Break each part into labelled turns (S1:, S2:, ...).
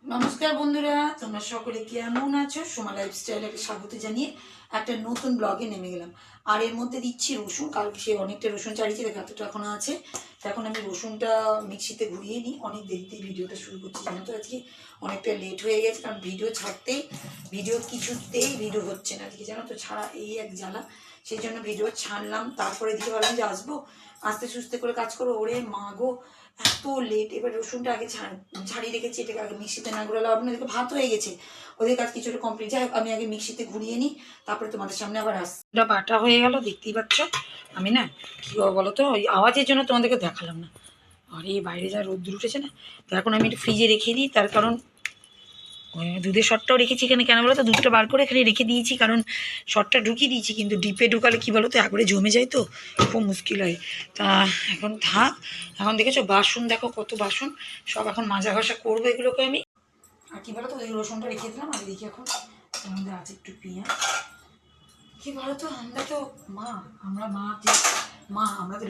S1: নমস্কার বন্ধুরা, তোমরা সকলে কেমন আছো? সোমা লাইফস্টাইলকে স্বাগত জানিয়ে একটা নতুন ব্লগে নেমে গেলাম। আর এর মধ্যে দিচ্ছি রসুন। কালকে সে অনেকটা রসুন চাড়িয়েছি, দেখো এতটা এখনো আছে। তো এখন আমি রসুনটা মিক্সিতে ঘুরিয়ে নিই। অনেক দেরিতেই ভিডিওটা শুরু করছি, জানো তো আজকে অনেকটা লেট হয়ে গেছে, কারণ ভিডিও কিছুতেই ভিডিও হচ্ছে না আজকে, জানো তো, ছাড়া এই এক জ্বালা। সেই জন্য ভিডিও ছাড়লাম, তারপরে দিকে ভাবলাম যে আসবো, আস্তে সুস্তে করে কাজ করবো। ওরে মা গো, এত লেট! এবার রসুনটা আগে ছাড়িয়ে রেখেছি, এটাকে আগে মিক্সিতে না ঘুরালে হবে না। দেখো ভাত হয়ে গেছে, ওদের কাজ কিছুটা কমপ্লিট। যাই হোক, আমি আগে মিক্সিতে ঘুরিয়ে নিই, তারপরে তোমাদের সামনে আবার ওটা বাটা হয়ে গেল, দেখতেই পাচ্ছ। আমি না কী করবো বলো তো, ওই আওয়াজের জন্য তোমাদেরকে দেখালাম না। আর এই বাইরে যা রোদ্দুর উঠেছে না, তো এখন আমি একটু ফ্রিজে রেখে দিই। তার কারণ দুধের শটটাও রেখেছি এখানে, কেন বলো তো, দুধটা বার করে এখানে রেখে দিয়েছি, কারণ শটটা ঢুকিয়ে দিয়েছি, কিন্তু ডিপে ঢুকালে কী বলো তো, একবারে জমে যায়, তো খুব মুশকিল হয়। তা এখন থাক। এখন দেখেছো বাসন, দেখো কত বাসন, সব এখন মাজা ঘষা করবো এগুলোকে আমি। আর কী বলো তো, ওই রসুনটা রেখে দিলাম। আর দেখি এখন এর মধ্যে আছে একটু পেঁয়াজ। কি বলতো, আমরা তো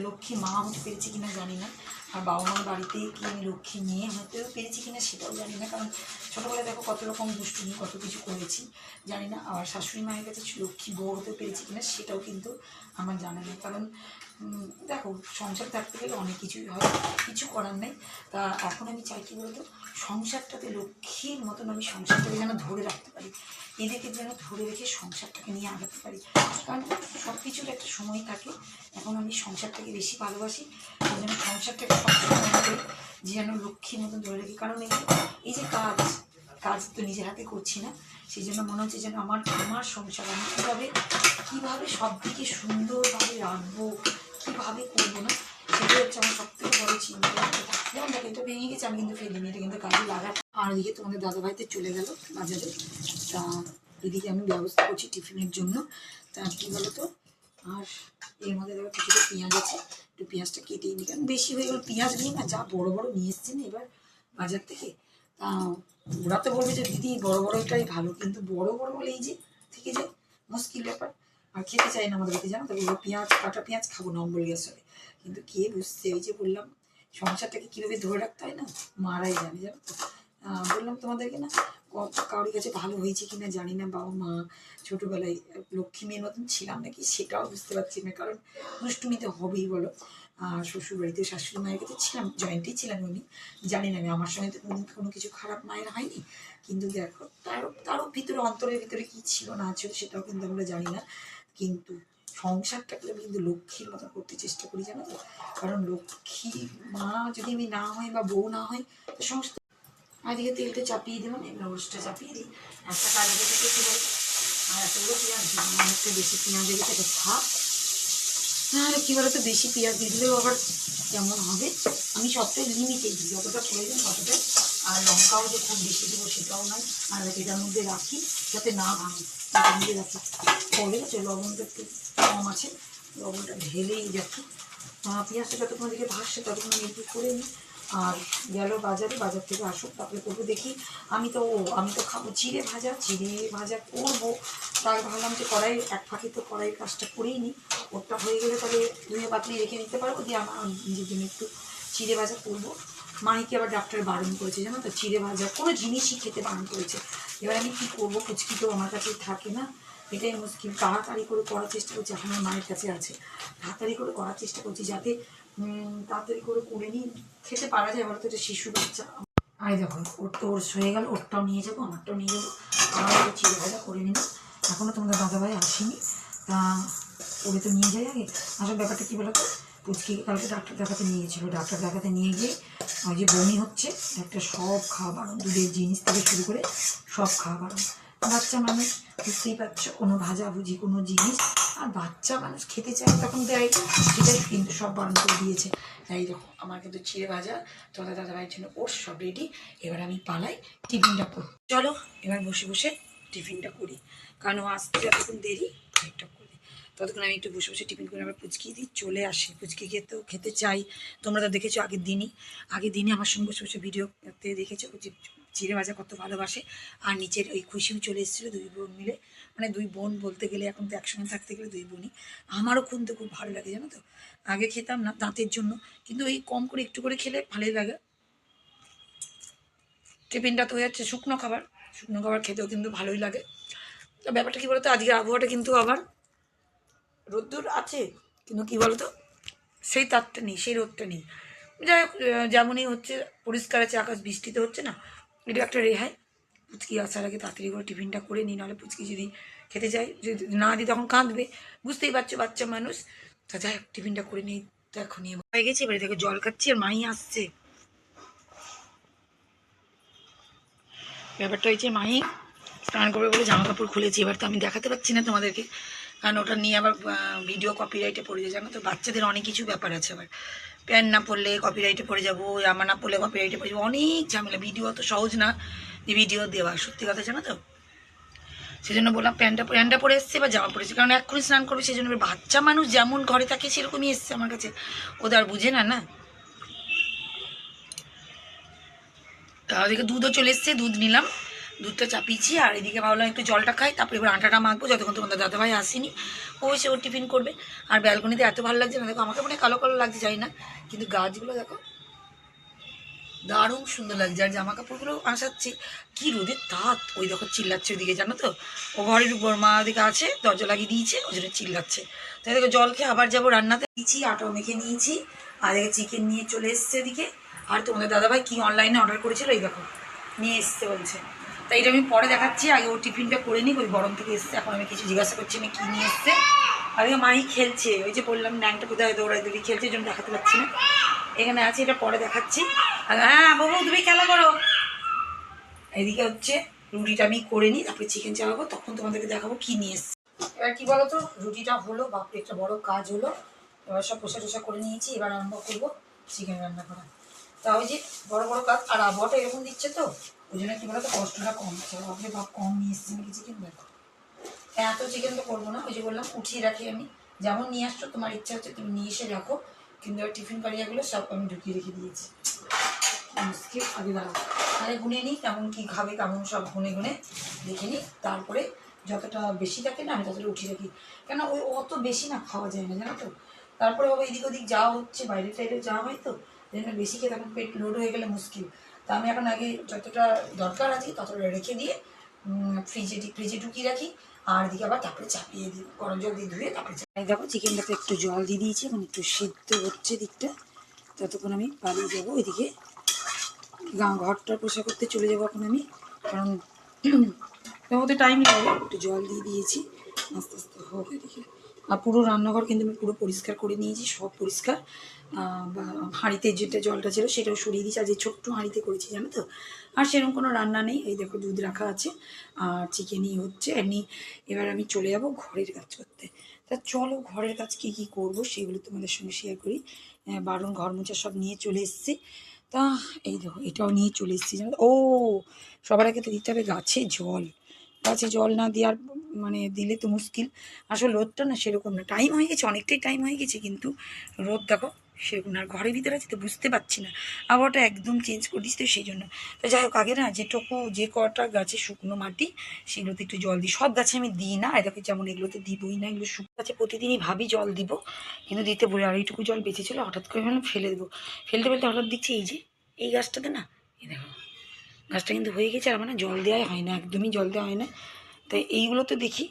S1: লক্ষ্মী মা হতে পেরেছি কিনা জানি না। আর বাবা মার বাড়িতে কি আমি লক্ষ্মী মেয়ে হতেও পেরেছি কিনা সেটাও জানি না, কারণ ছোটোবেলায় দেখো কত রকম দুষ্টুমি কত কিছু করেছি, জানি না। আর শাশুড়ি মায়ের কাছে লক্ষ্মী বউ হতে পেরেছি কিনা সেটাও কিন্তু আমার জানা নেই, কারণ দেখো সংসার থাকতে গেলে অনেক কিছুই হয়, কিছু করার নেই। তা এখন আমি চাই কী বলতো, সংসারটাকে লক্ষ্মীর মতন আমি সংসারটাকে যেন ধরে রাখতে পারি, এদেরকে যেন ধরে রেখে সংসারটাকে নিয়ে আগাতে পারি, কারণ সব কিছুর একটা সময় থাকে। এখন আমি সংসারটাকে বেশি ভালোবাসি, ওই জন্য সংসারটাকে সবসময় করি যে যেন লক্ষ্মীর মতন ধরে রাখি। কারণ এই যে কাজ তো নিজের হাতে করছি না, সেই জন্য মনে হচ্ছে যেন আমার সংসার আমি কীভাবে সব দিকে সুন্দরভাবে রাখবো, কীভাবে করবো না, সেটাই হচ্ছে আমার সব থেকে বড়ো চিন্তা। যেমন দেখো, এটা ভেঙে গেছে, আমি কিন্তু ফেলিনি, এটা কিন্তু কাজে লাগা। আর ওদিকে তোমাদের দাদাভাইতে চলে গেল বাজারে। তা এদিকে আমি ব্যবস্থা করছি টিফিনের জন্য। তা কী বলো তো, আর এর মধ্যে দেখো কিছুটা পেঁয়াজ আছে, একটু পেঁয়াজটা কেটেই নিই, কারণ বেশি হয়ে গেল পেঁয়াজ নিয়ে না, যা বড়ো বড়ো নিয়ে এসছে না এবার বাজার থেকে। তা ওরা তো বলবে যে দিদি বড়ো বড়োটাই ভালো, কিন্তু বড়ো বড়ো হলে এই যে থেকে যায়, মুশকিল ব্যাপার। আর খেতে চাই না আমাদের বাড়িতে, জানো তো, পেঁয়াজ কাটা পেঁয়াজ খাবো না, অম্বল গ্যাস হবে। কিন্তু কে বুঝছে, ওই যে বললাম সংসারটাকে কীভাবে ধরে রাখতে হয় না, মারাই জানে, জানো তো। বললাম তোমাদেরকে না, কারোর কাছে ভালো হয়েছে কিনা জানি না, বাবা মা ছোটোবেলায় লক্ষ্মী মেয়ের মতন ছিলাম নাকি সেটাও বুঝতে পারছি না, কারণ দুষ্টুমি তো হবেই বলো। আর শ্বশুরবাড়িতে শাশুড়ি মায়ের কাছে ছিলাম, জয়েন্টেই ছিলাম উনি, জানি না আমি, আমার সঙ্গে তো কোনো কিছু খারাপ মায়ের হয়নি। কিন্তু দেখো তারও ভিতরে, অন্তরের ভিতরে কী ছিল না ছিল সেটাও কিন্তু আমরা জানি না। কিন্তু সংসারটাকে আমি কিন্তু লক্ষ্মীর মতো করতে চেষ্টা করি, জানো তো, কারণ লক্ষ্মী মা যদি আমি না হই বা বউ না হই, তো সংসার। আর এদিকে তেলটা চাপিয়ে দিলাম, এবার ওষটা চাপিয়ে দিই। একটা কাজ রেখে কী বলো, আর এতগুলো পেঁয়াজ দিলাম, অনেকটা বেশি পেঁয়াজ রেখেছে, এটা থাক। আর কী বলো তো, বেশি পেঁয়াজ দিয়ে দিলেও আবার কেমন হবে। আমি সবটাই লিমিটেই দিই, যতটা প্রয়োজন ততটাই। আর লঙ্কাও যে খুব বেশি দেবো সেটাও নয়। আর এটার মধ্যে রাখি যাতে না ভাঙে, এটার মধ্যে রাখি। পরে হচ্ছে লবণটা একটু কম আছে, লবণটা ঢেলেই রাখি। পেঁয়াজটা যতক্ষণ দিকে ভাসছে ততক্ষণ আমি একটু করে নিই। আর গেল বাজার থেকে আসুক, তারপরে করবো। দেখি আমি তো খাবো চিড়ে ভাজা করবো। তাই ভাবলাম যে এক ফাঁকে তো কড়াইয়ের কাজটা করেই নিই, ওরটা হয়ে গেলে তবে ধুয়ে পাতলিয়ে রেখে দিতে পারবো, দিয়ে আমার নিজের জন্য একটু চিড়ে ভাজা করবো। মাইকে আবার ডাক্তার বারণ করেছে, জানো তো, চিড়ে ভাজা কোনো জিনিসই খেতে বারণ করেছে। এবার আমি কী করবো, কুচকি তো আমার কাছে থাকে না, এটাই মুশকিল। তাড়াতাড়ি করে করার চেষ্টা করছি, এখন আমার মায়ের কাছে আছে, তাড়াতাড়ি করে করার চেষ্টা করছি যাতে তাড়াতাড়ি করে নিই, খেতে পারা যায়। বলতো এটা শিশু বাচ্চা। আরে দেখো, ওর তো ওর হয়ে গেল, ওরটাও নিয়ে যাবো, আমারটাও নিয়ে যাবো। আমার একটু চিড়ে ভাজা করে নিল, এখনও তোমাদের দাদাভাই আসেনি। তা ওরে তো নিয়ে যাই আগে। আসলে ব্যাপারটা কী বলতো, পুচকিকে কালকে ডাক্তার দেখাতে নিয়ে গেছিলো, ডাক্তার দেখাতে নিয়ে গিয়ে ওই যে বমি হচ্ছে, একটা সব খাওয়া বারণ, দুধের জিনিস থেকে শুরু করে সব খাওয়া বারণ। বাচ্চা মানুষ বুঝতেই পারছো, কোনো ভাজাভুজি কোনো জিনিস, আর বাচ্চা মানুষ খেতে চায় তখন দেয়, সেটাই কিন্তু সব বারণ করে দিয়েছে। তাই দেখো আমার কিন্তু চিড়ে ভাজা তোমাদের দাদাভাইয়ের জন্য ওর সব রেডি। এবার আমি পালাই টিফিনটা করি, চলো এবার বসে বসে টিফিনটা করি, কারণ ও আসতে যতক্ষণ দেরি একটা করি, ততক্ষণ আমি একটু বসে বসে টিফিন করে আবার পুচকি দিই, চলে আসি। পুচকি খেতে চাই, তোমরা তো দেখেছো আগের দিনই আমার সঙ্গে বসে বসে ভিডিওতে দেখেছো যে চিড়ে ভাজা কত ভালোবাসে। আর নিচের ওই খুশিও চলে এসেছিলো, দুই বোন মিলে, মানে দুই বোন বলতে গেলে এখন তো একসঙ্গে থাকতে গেলে দুই বোনই। আমারও খুব ভালো লাগে, জানো তো, আগে খেতাম না দাঁতের জন্য, কিন্তু এই কম করে একটু করে খেলে ভালোই লাগে। টিফিনটা তো হয়ে যাচ্ছে শুকনো খাবার খেতেও কিন্তু ভালোই লাগে। তো ব্যাপারটা কী বলতো, আজকের আবহাওয়াটা কিন্তু আবার রোদ্দুর আছে, কিন্তু কী বলতো সেই তারটা নেই, সেই রোদটা নেই। যাই হোক, যেমনই হচ্ছে পরিষ্কার আছে আকাশ, বৃষ্টিতে হচ্ছে না, এটা একটা রেহাই। পুচকি আসার আগে তাড়াতাড়ি করে টিফিনটা করে নিই, নাহলে পুচকি যদি খেতে যায়, যদি না দিই তখন কাঁদবে, বুঝতেই পারছো বাচ্চা মানুষ। তা যাই হোক টিফিনটা করে নিই। তো এখনই হয়ে গেছি, এবারে থেকে জল খাচ্ছি আর মাই আসছে। ব্যাপারটা হয়েছে মাই স্নান করবে বলে জামা কাপড় খুলেছি, এবার তো আমি দেখাতে পারছি না তোমাদেরকে, কারণ ওটা নিয়ে আবার ভিডিও কপিরাইটে পড়ে যায়, জানো তো বাচ্চাদের অনেক কিছু ব্যাপার আছে। আবার প্যান্ট না পরলে কপিরাইটে পড়ে যাবো, জামা না পরলে কপিরাইটে পড়ে যাবো, অনেক ঝামেলা। ভিডিও তো সহজ না যে ভিডিও দেওয়া, সত্যি কথা জানো তো। সেই জন্য বললাম প্যান্টটা পরে এসছে বা জামা পরেছে, কারণ এক্ষুনি স্নান করবে, সেই জন্য বাচ্চা মানুষ যেমন ঘরে থাকে সেরকমই এসছে আমার কাছে, ওদের আর বুঝে না না। তা ওদিকে দুধও চলে এসছে, দুধ নিলাম, দুধটা চাপিয়েছি, আর এদিকে ভাবলাম একটু জলটা খাই, তারপরে এবার আটাটা মাখবো, যতক্ষণ তোমাদের দাদাভাই আসেনি, ও এসে ওর টিফিন করবে। আর ব্যালকনিতে এত ভালো লাগছে না, দেখো আমাকে মনে কালো কালো লাগছে জানি না, কিন্তু গাছগুলো দেখো দারুণ সুন্দর লাগছে। আর জামা কাপড়গুলো আসাচ্ছি, কি রোদের তাঁত, ওই দেখো চিল্লাচ্ছে ওইদিকে, জানো তো ও ঘরের উপর মা ওদিকে আছে, দরজা লাগিয়ে দিয়েছে, ওই জন্য চিল্লাচ্ছে। তাই দেখো জল খেয়ে আবার যাবো রান্নাতে, দিয়েছি আটাও মেখে নিয়েছি, আর এদিকে চিকেন নিয়ে চলে এসছে এদিকে। আর তোমাদের দাদাভাই কি অনলাইনে অর্ডার করেছিল, এই দেখো নিয়ে এসছে বলছে। তাই এটা আমি পরে দেখাচ্ছি, আগে ওর টিফিনটা করে নিই, ওই গরম থেকে এসছে, এখন আমি কিছু জিজ্ঞাসা করছি না কী নিয়ে এসছে। আর মাই খেলছে, ওই যে বললাম ন্যাংটা কোথায় দৌড়াই দৌড়ি খেলছে, এই জন্য দেখাতে পারছি না, এখানে আছে, এটা পরে দেখাচ্ছি। হ্যাঁ বাবু তুমি খেলা করো। এদিকে হচ্ছে রুটিটা আমি করে নিই, তারপরে চিকেন চাপাবো, তখন তোমাদেরকে দেখাবো কি নিয়ে এসছি। এবার কি বলতো, রুটিটা হলো, বাপরে একটা বড় কাজ হলো। এবার সব পোষা টোষা করে নিয়েছি, এবার আরম্ভ করবো চিকেন রান্না করা। তা ওই যে বড় বড় কাজ, আর আবহাওয়াটা এরকম দিচ্ছে তো, ওই জন্য কি বলতো কষ্টটা কম হচ্ছে। বাপরে বাপ কম নিয়ে এসছি নাকি চিকেন, দেখো এত চিকেন তো করবো না, ওই যে বললাম উঠিয়ে রাখি আমি, যেমন নিয়ে আসছো তোমার ইচ্ছা হচ্ছে তুমি নিয়ে এসে রাখো, কিন্তু টিফিন কারিয়াগুলো সব আমি ঢুকিয়ে রেখে দিয়েছি। মুশকিল, আগে দাঁড়াও তাহলে গুনে নিই কেমন কী খাবে, কেমন সব গুনে গুনে দেখে নিই, তারপরে যতটা বেশি থাকে না আমি ততটা উঠিয়ে রাখি, কেন ওই অত বেশি না খাওয়া যায় না জানো তো। তারপরে বাবা এদিক ওদিক যাওয়া হচ্ছে, বাইরে টাইরে যাওয়া হয় তো, এই জন্য বেশি খেয়ে তখন পেট লোড হয়ে গেলে মুশকিল। তা আমি এখন আগে যতটা দরকার আছে ততটা রেখে দিয়ে ফ্রিজে ঢুকিয়ে রাখি, আর এদিকে আবার তারপরে চাপিয়ে দিই, গরম জল দিয়ে ধুয়ে তারপরে দেখো চিকেনটাতে একটু জল দিয়ে দিয়েছি, এখন একটু সিদ্ধ হচ্ছে দিকটা, ততক্ষণ আমি পালিয়ে যাবো ওইদিকে ঘরটা পোষা করতে চলে যাবো এখন আমি, কারণ ওদের টাইম লাগবে। একটু জল দিয়ে দিয়েছি, আস্তে আস্তে হোক এদিকে। আর পুরো রান্নাঘর কিন্তু আমি পুরো পরিষ্কার করে নিয়েছি, সব পরিষ্কার, বা হাঁড়িতে যেটা জলটা ছিল সেটাও সরিয়ে দিয়েছি, আর যে ছোট্ট হাঁড়িতে করেছি জানো তো। আর সেরকম কোনো রান্না নেই, এই দেখো দুধ রাখা আছে আর চিকেনই হচ্ছে এমনি। এবার আমি চলে যাব ঘরের কাজ করতে। তা চলো ঘরের কাজ কী কী করবো সেগুলো তোমাদের সঙ্গে শেয়ার করি। বারণ ঘর মোছা সব নিয়ে চলে এসেছি। তা এই দেখো এটাও নিয়ে চলে এসেছি জানো। ও সবার আগে তো দিতে হবে গাছে জল, গাছে জল না দেওয়ার মানে দিলে তো মুশকিল। আসলে রোদটা না সেরকম না, টাইম হয়ে গেছে, অনেকটাই টাইম হয়ে গেছে, কিন্তু রোদ দেখো সেরকম না। আর ঘরের ভিতরে আছে তো বুঝতে পারছি না, আবহাওয়াটা একদম চেঞ্জ করে দিস তো সেই জন্য। তো যাই হোক আগে না যেটুকু যে কটা গাছে শুকনো মাটি সেগুলোতে একটু জল দিই, সব গাছে আমি দিই না, দেখো যেমন এগুলোতে দিবই না, এগুলো শুকনো গাছে প্রতিদিনই ভাবি জল দিব, কিন্তু দিতে বলি। আর এইটুকু জল বেঁচেছিলো, হঠাৎ করে ভাবলাম ফেলে দেবো, ফেলতে ফেলতে হঠাৎ দিচ্ছি এই যে এই গাছটাতে না, এই দেখো গাছটা কিন্তু হয়ে গেছে, আর মানে জল দেওয়াই হয় না, একদমই জল দেওয়া হয় না। তাই এইগুলো তো দেখি,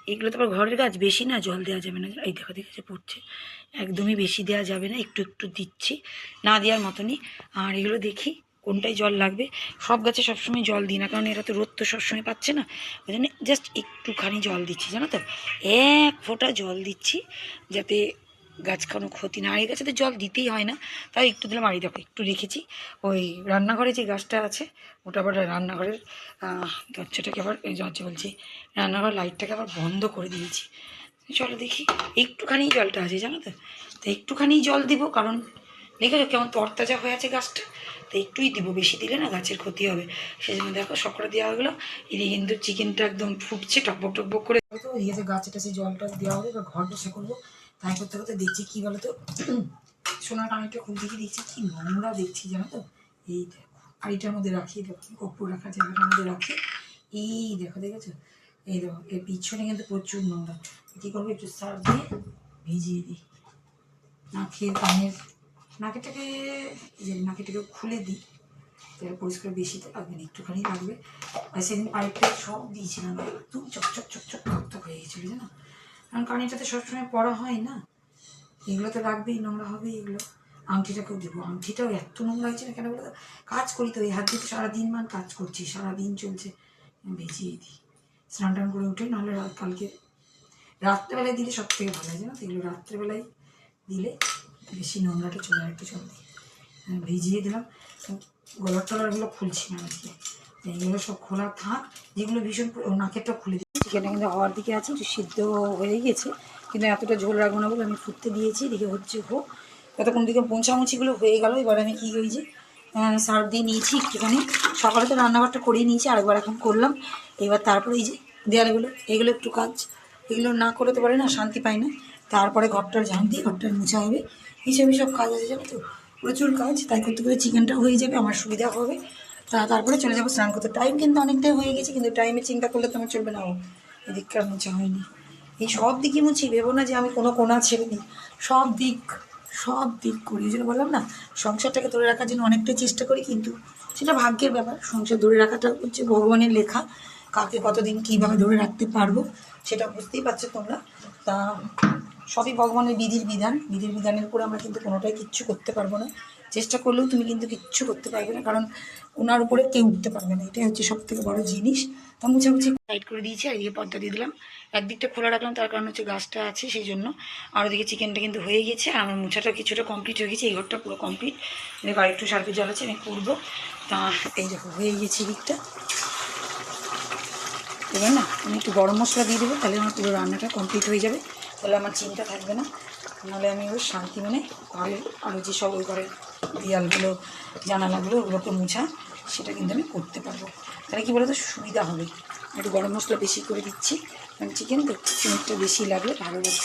S1: এইগুলো তো আবার ঘরের গাছ, বেশি না জল দেওয়া যাবে না, এই দেখো দেখেছে পড়ছে, একদমই বেশি দেওয়া যাবে না, একটু একটু দিচ্ছি, না দেওয়ার মতনই। আর এগুলো দেখি কোনটায় জল লাগবে, সব গাছে সবসময় জল দিই না, কারণ এরা তো রোদ তো সবসময় পাচ্ছে না, ওই জন্য জাস্ট একটুখানি জল দিচ্ছি জানো তো, এক ফোঁটা জল দিচ্ছি, যাতে গাছ কোনো ক্ষতি না। আর এই গাছে তো জল দিতেই হয় না, তাই একটু দিলাম। আর এই দেখো একটু রেখেছি, ওই রান্নাঘরে যে গাছটা আছে ওটা আবার রান্নাঘরের দরজাটাকে আবার দরজা বলছি, রান্নাঘর লাইটটাকে আবার বন্ধ করে দিয়েছি। চলো দেখি, একটুখানি জলটা আছে জানো তো, তো একটুখানি জল দিব, কারণ দেখেছো কেমন তরতাজা হয়ে আছে গাছটা, তো একটুই দিব, বেশি দিলে না গাছের ক্ষতি হবে, সেই জন্য দেখো সকলে দেওয়া হলো। এদিকে কিন্তু চিকেনটা একদম ফুটছে টকবক টকবক করে, তো এদিকে গাছে টাছে জলটা দেওয়া হবে, এবার ঘর বসে করবো। তাই করতে করতে দেখছি কী বলো তো, সোনার কানেরটা খুলতে গিয়ে দেখছি কি নোংরা দেখছি জানো তো। এই দেখো আড়িটার মধ্যে রাখি, দেখো কপুর রাখার জায়গাটার মধ্যে রাখি, এই দেখো দেখেছো, এই দেখো এর পিছনে কিন্তু প্রচুর নোংরা। কী করবো, একটু সার্ফ দিয়ে ভিজিয়ে দিই, নাকের কানের নাকেরটাকে খুলে দিই, তাহলে পরিষ্কার বেশি তো লাগবে না, একটুখানি লাগবে। আর সেদিন পাইপটা সব দিয়েছিলাম, একদম চকচক চকচক টকটক হয়ে গেছিলো জানো, কারণ এটাতে সবসময় পড়া হয় না, এগুলো তো রাখবেই, নোংরা হবে এগুলো। আংটিটাকেও দেবো, আংটিটাও এত নোংরা হয়েছে না কেন বলো, কাজ করি তো এই হাত দিয়ে তো সারাদিন কাজ করছি, সারাদিন চলছে, ভিজিয়ে দিই স্নান টান করে উঠে, নাহলে কালকে রাত্রেবেলায় দিলে সব থেকে ভালো হয় জানো তো, এগুলো রাত্রেবেলায় দিলে বেশি নোংরাটা চলে আর একটু জলদি ভিজিয়ে দিলাম। গলার টলারগুলো খুলছি না আজকে, এইগুলো সব খোলা থাক, যেগুলো ভীষণ নাকেরটা খুলে দিই। চিকেনটা কিন্তু হওয়ার দিকে আছে, একটু সিদ্ধ হয়ে গেছে, কিন্তু এতটা ঝোল রাখবো না বলে আমি ফুটতে দিয়েছি, এদিকে হচ্ছে হোক, ততক্ষণ দিকে মোছামুছিগুলো হয়ে গেল। এবার আমি কী হয়েছে সার্ফ দিয়ে নিয়েছি একটুখানি, সকালে তো রান্নাঘরটা করিয়ে নিয়েছি, আরেকবার এখন করলাম। এবার তারপরে এই যে দেয়ালগুলো, এগুলো একটু কাজ, এগুলো না করে তো পারে না, শান্তি পাই না। তারপরে ঘরটার ঝাঁট দিয়ে ঘরটার মোছা হবে, হিসেবে সব কাজ আছে জানো তো, প্রচুর কাজ। তাই করতে করে চিকেনটাও হয়ে যাবে, আমার সুবিধা হবে। তারপরে চলে যাবো স্নান করতে। টাইম কিন্তু অনেকটাই হয়ে গেছে, কিন্তু টাইমে চিন্তা করলে তো আমার চলবে না। এদিককার মোছা হয়নি, এই সব দিকই মুছি, ভেবো না যে আমি কোনো কোনা ছেড়ে দিই, সব দিক করি। এই জন্য বললাম না, সংসারটাকে ধরে রাখার জন্য অনেকটাই চেষ্টা করি, কিন্তু সেটা ভাগ্যের ব্যাপার। সংসার ধরে রাখাটা হচ্ছে ভগবানের লেখা, কাকে কতদিন কীভাবে ধরে রাখতে পারবো সেটা বুঝতেই পারছো তোমরা। তা সবই ভগবানের বিধির বিধানের উপরে আমরা কিন্তু কোনোটাই কিচ্ছু করতে পারবো না। চেষ্টা করলেও তুমি কিন্তু কিচ্ছু করতে পারবে না, কারণ ওনার উপরে কেউ উঠতে পারবে না, এটাই হচ্ছে সব থেকে বড়ো জিনিস। তা মুছামুছি সাইড করে দিয়েছি, আর এদিকে পর্দা দিয়ে দিলাম, একদিকটা খোলা রাখলাম, তার কারণ হচ্ছে গাছটা আছে সেই জন্য। আর ওদিকে চিকেনটা কিন্তু হয়ে গেছে, আর আমার মুছাটা কিছুটা কমপ্লিট হয়ে গেছে, এই ঘরটা পুরো কমপ্লিট। দেখো আর একটু সার্ফে জল আছে, আমি করবো। তা এই দেখো হয়ে গেছে দিকটা। এবার না আমি একটু গরম মশলা দিয়ে দেবো, তাহলে আমার পুরো রান্নাটা কমপ্লিট হয়ে যাবে, তাহলে আমার চিন্তা থাকবে না। নাহলে আমি ওই শান্তি মনে ঘরের আরও যেসব ওই ঘরের দেয়ালগুলো জানালাগুলো ওগুলোকে মোছা, সেটা কিন্তু আমি করতে পারবো। তাহলে কী বলো তো, সুবিধা হবে। একটু গরম মশলা বেশি করে দিচ্ছি, কারণ চিকেন তো চিকেনটা বেশি লাগলে ভালো লাগে।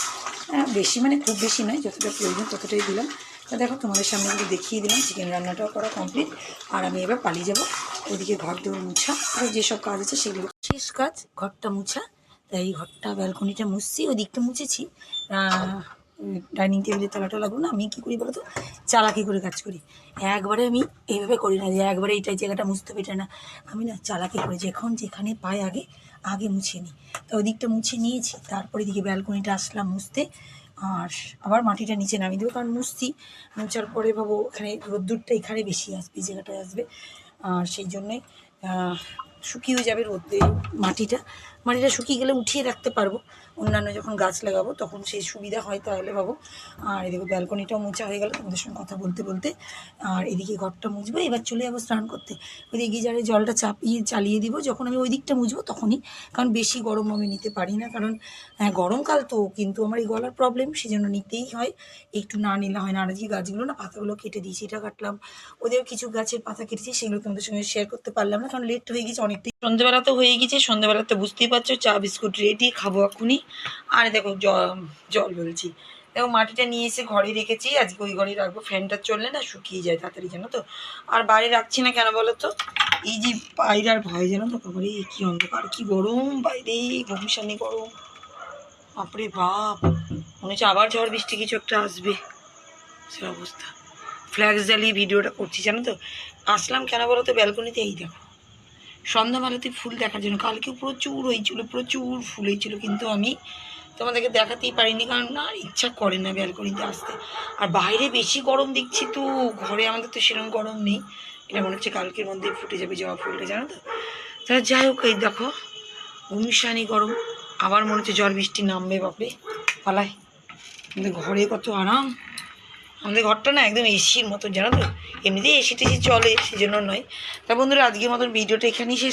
S1: হ্যাঁ বেশি মানে খুব বেশি নয়, যতটা প্রয়োজন ততটাই দিলাম। তা দেখো তোমাদের সামনে কিন্তু দেখিয়ে দিলাম চিকেন রান্নাটাও করা কমপ্লিট। আর আমি এবার পালিয়ে যাবো ওইদিকে, ঘর দৌড় মুছা আর যেসব কাজ আছে সেগুলো শেষ কাজ, ঘরটা মুছা। তাই এই ঘরটা ব্যালকনিটা মুছছি, ওই দিকটা মুছেছি, ডাইনিং টেবিলের তলাটা লাগলো না। আমি কী করি বলো তো, চালাকি করে কাজ করি, একবারে আমি এইভাবে করি না যে একবারে এইটাই জায়গাটা মুছতে হবে, এটা না, আমি না চালাকি করি, যখন যেখানে পাই আগে মুছে নিই। তো ওই দিকটা মুছে নিয়েছি, তারপরে দিকে ব্যালকনিটা আসলাম মুছতে, আর আবার মাটিটা নিচে নামিয়ে দেবো, কারণ মোছার পরে ভাবো এখানে রোদ্দুরটা এখানে বেশি আসবে, এই জায়গাটায় আসবে, আর সেই জন্যই শুকিয়ে যাবে রোদে মাটিটা শুকিয়ে গেলে উঠিয়ে রাখতে পারবো, অন্যান্য যখন গাছ লাগাবো তখন সেই সুবিধা হয়, তাহলে ভাবো। আর এদিকে ব্যালকনিটাও মোছা হয়ে গেল তোমাদের সঙ্গে কথা বলতে বলতে, আর এদিকে ঘরটা মুছবো, এবার চলে যাবো স্নান করতে। ওইদিকে গিজারে জলটা চালিয়ে দিব, যখন আমি ওই দিকটা মুছবো তখনই, কারণ বেশি গরম আমি নিতে পারি না, কারণ হ্যাঁ গরমকাল তো, কিন্তু আমার এই গলার প্রবলেম, সেই জন্য নিতেই হয়, একটু না নিলে হয় না। আর আজকে গাছগুলো না পাতাগুলো কেটে দিয়েছি, এটা কাটলাম, ওদের কিছু গাছের পাতা কেটেছি, সেগুলো তোমাদের সঙ্গে শেয়ার করতে পারলাম না, কারণ লেট হয়ে গেছে অনেকটাই, সন্ধ্যেবেলা তো হয়ে গেছে, সন্ধ্যেবেলাতে বুঝতেই পারছো চা বিস্কুট রেডি, খাবো এখনই। আর দেখো জল বলছি, দেখো মাটিটা নিয়ে এসে ঘরে রেখেছি, আজকে ওই ঘরে রাখবো, ফ্যানটা চললে না শুকিয়ে যায় তাড়াতাড়ি জানো তো। আর বাইরে রাখছি না কেন বলো তো, এই যে বাইরে আর ভয় জানো তো, খবরে কী অন্ধকার, কী গরম বাইরে, ভবিষ্যৎ গরম, বাপরে বাপ, মনে হচ্ছে আবার ঝড় বৃষ্টি কিছু একটা আসবে, সে অবস্থা। ফ্ল্যাক্স জ্বালিয়ে ভিডিওটা করছি জানো তো। আসলাম কেন বলো তো ব্যালকনিতে, এই দেখো সন্ধ্যাবেলাতে ফুল দেখার জন্য, কালকে প্রচুর হয়েছিল, প্রচুর ফুল হয়েছিল, কিন্তু আমি তোমাদেরকে দেখাতেই পারিনি, কারণ না ইচ্ছা করে না ব্যালকনিতে আসতে। আর বাইরে বেশি গরম দেখছি তো, ঘরে আমাদের তো সেরকম গরম নেই, এটা মনে হচ্ছে কালকের মধ্যে ফুটে যাবে জবা ফুলটা জানো তো। তাহলে যাই হোক, এই দেখো ভূমিসানি গরম, আবার মনে হচ্ছে ঝড় বৃষ্টি নামবে, বাপরে পালায়। আমাদের ঘরে কত আরাম, আমাদের ঘরটা না একদম এসির মতো জানো তো, এমনিতেই এসি টেসি চলে, সেজন্য নয়। তা বন্ধুরা আজকের মতন ভিডিওটা এখানেই শেষ।